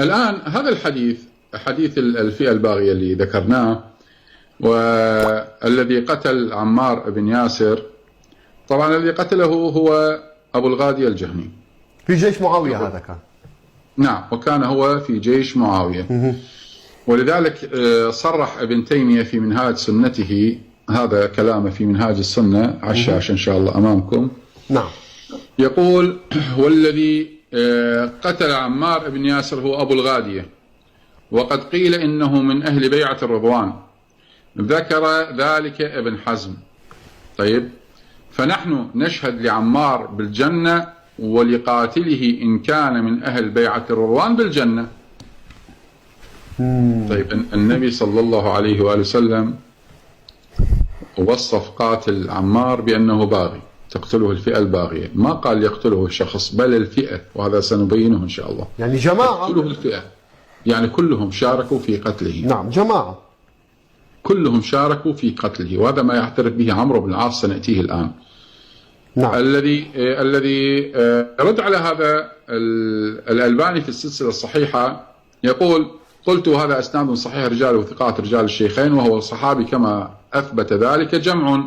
الآن هذا الحديث، حديث الفئة الباغية اللي ذكرناه والذي قتل عمار بن ياسر، طبعا الذي قتله هو أبو الغادي الجهني في جيش معاوية هذا كان. نعم، وكان هو في جيش معاوية. ولذلك صرح ابن تيمية في منهاج سنته، هذا كلامه في منهاج السنة على الشاشة إن شاء الله أمامكم. نعم. يقول: والذي قتل عمار بن ياسر هو أبو الغادية، وقد قيل إنه من أهل بيعة الرضوان، ذكر ذلك ابن حزم. طيب، فنحن نشهد لعمار بالجنة ولقاتله إن كان من أهل بيعة الرضوان بالجنة. طيب، النبي صلى الله عليه وآله وسلم وصف قاتل عمار بأنه باغي، تقتله الفئة الباغية، ما قال يقتله الشخص بل الفئة، وهذا سنبينه إن شاء الله. يعني جماعة، تقتله الفئة، يعني كلهم شاركوا في قتله. نعم، جماعة، كلهم شاركوا في قتله، وهذا ما يعترف به عمرو بن العاص سنأتيه الآن. نعم. الذي رد على هذا الألباني في السلسلة الصحيحة يقول: قلت هذا أسناد صحيح رجاله ثقات رجال الشيخين، وهو الصحابي كما أثبت ذلك جمع،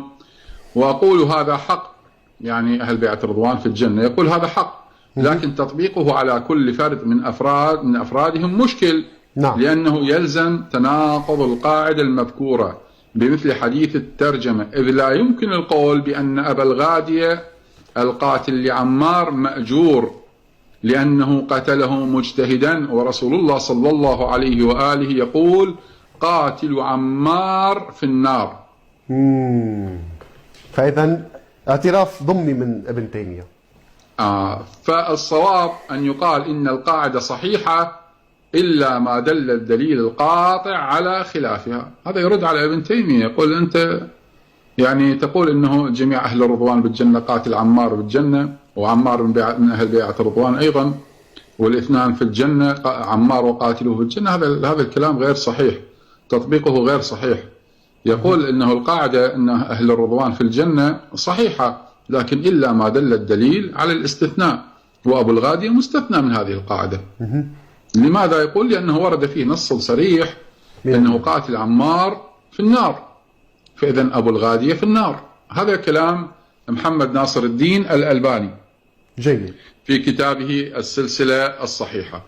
وأقول هذا حق، يعني أهل بيعة الرضوان في الجنة، يقول هذا حق، لكن تطبيقه على كل فرد من أفرادهم مشكل. نعم. لأنه يلزم تناقض القاعدة المذكورة بمثل حديث الترجمة، إذ لا يمكن القول بأن أبا الغادية القاتل لعمار مأجور لأنه قتله مجتهدا، ورسول الله صلى الله عليه وآله يقول: قاتل عمار في النار. فإذا اعتراف ضمني من ابن تيمية. فالصواب أن يقال إن القاعدة صحيحة إلا ما دل الدليل القاطع على خلافها. هذا يرد على ابن تيمية، يقول أنت يعني تقول إنه جميع أهل الرضوان بالجنة، قاتل عمار بالجنة، وعمار من أهل بيعة الرضوان أيضا، والاثنان في الجنة، عمار وقاتله في الجنة. هذا الكلام غير صحيح، تطبيقه غير صحيح. يقول إنه القاعدة أن أهل الرضوان في الجنة صحيحة، لكن إلا ما دل الدليل على الاستثناء، وأبو الغادي مستثنى من هذه القاعدة. لماذا؟ يقول لأنه ورد فيه نص صريح أنه قاتل عمار في النار، فإذا أبو الغادية في النار. هذا كلام محمد ناصر الدين الألباني جيد في كتابه السلسلة الصحيحة.